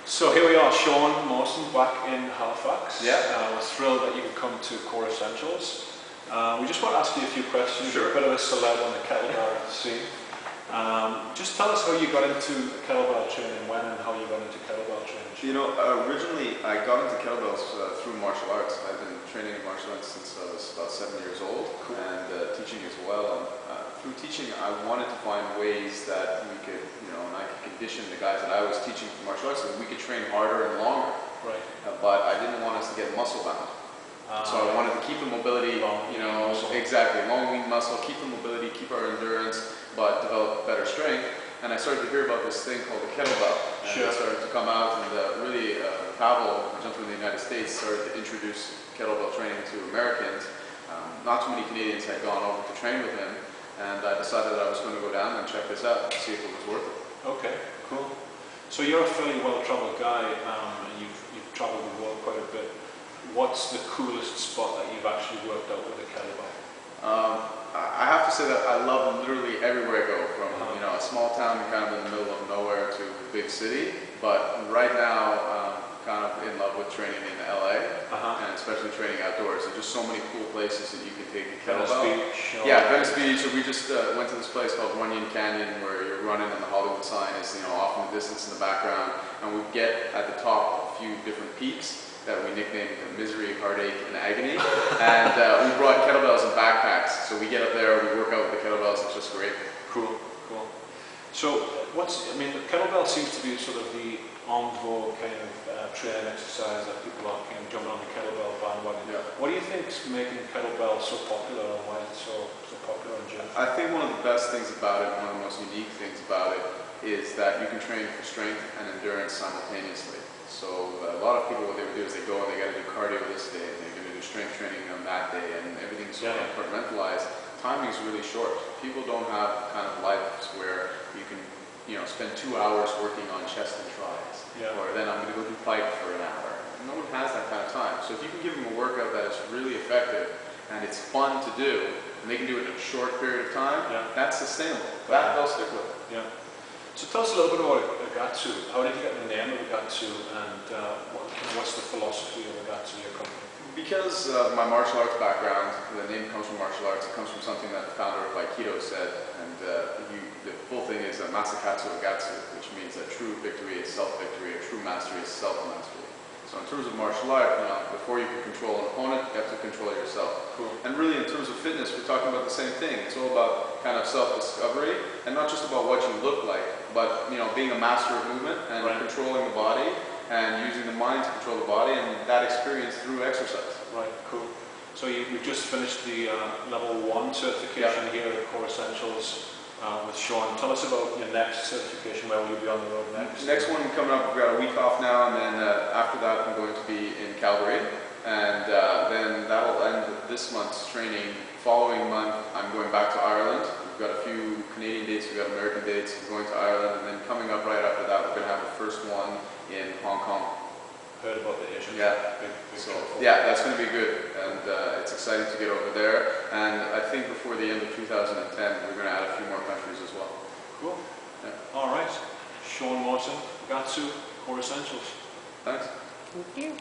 So here we are, Shawn Mozen back in Halifax. Yeah. We're thrilled that you could come to Core Essentials. We just want to ask you a few questions. Sure. You're a bit of a celeb on the kettlebell scene. Just tell us how you got into kettlebell training, when and how you got into kettlebell training. You know, originally I got into kettlebells through martial arts. I've been training in martial arts since I was about 7 years old. Cool. And teaching as well. And through teaching, I wanted to find ways that we could, and I could condition the guys that I was teaching for martial arts so that we could train harder and longer. Right. But I didn't want us to get muscle bound. So I wanted to keep the mobility, exactly, long lean muscle, keep the mobility, keep our endurance, but develop better strength. And I started to hear about this thing called the kettlebell. And sure. it started to come out, and really Pavel, a gentleman in the United States, started to introduce kettlebell training to Americans. Not too many Canadians had gone over to train with him, and I decided that I was going to go down and check this out and see if it was worth it. Okay, cool. So you're a fairly well-traveled guy, and you've traveled the world quite a bit. What's the coolest spot that you've actually worked out with a kettlebell? I have to say that I love literally everywhere I go, from a small town kind of in the middle of nowhere to a big city. But right now, I'm kind of in love with training in LA, and especially training outdoors. There's just so many cool places that you can take a kettlebell. Venice Beach. Yeah, Venice Beach. So we just went to this place called Runyon Canyon, where you're running and the Hollywood sign is off in the distance in the background, and we get at the top a few different peaks that we nicknamed Misery, Heartache, and Agony. And we brought kettlebells and backpacks. So we get up there, we work out with the kettlebells, it's just great. Cool, cool. So the kettlebell seems to be sort of the en vogue kind of training exercise that people are kind of jumping on the kettlebell bandwagon. Yeah. What do you think is making kettlebell so popular, and why is it so popular in gym? I think one of the best things about it, one of the most unique things about it, is that you can train for strength and endurance simultaneously. So a lot of people, what they would do is they go and they got to do cardio this day, and they're going to do strength training on that day, and everything's sort of compartmentalized. Timing is really short. People don't have kind of lives where you can, spend 2 hours working on chest and tries, or then I'm going to go do bike for an hour. No one has that kind of time. So if you can give them a workout that is really effective and it's fun to do, and they can do it in a short period of time, that's sustainable. That they'll stick with it. Yeah. So tell us a little bit about Agatsu. How did you get the name of Agatsu, and what's the philosophy of Agatsu, your company? Because of my martial arts background, the name comes from martial arts. It comes from something that the founder of Aikido said, and the full thing is Masakatsu Agatsu, which means that true victory is self-victory, a true mastery is self-mastery. So in terms of martial art, before you can control an opponent, you have to control yourself. Cool. And really, in terms of fitness, we're talking about the same thing. It's all about kind of self-discovery, and not just about what you look like, but being a master of movement and controlling the body, and using the mind to control the body, and that experience through exercise. Right. Cool. So we've just finished the level 1 certification here at Core Essentials. With Shawn. Tell us about your next certification. Where will you be on the road next? Next one coming up, we've got a week off now, and then after that I'm going to be in Calgary, and then that'll end this month's training. Following month I'm going back to Ireland. We've got a few Canadian dates, we've got American dates. We're going to Ireland, and then coming up right after that we're going to have the first one in Hong Kong. Heard about the Asian. Yeah. Big so yeah, that's going to be good, and it's exciting to get over there. And I think before the end of 2010, we're going to add a few more countries as well. Cool. Yeah. All right. Shawn Mozen, Agatsu, Core Essentials. Thanks. Thank you.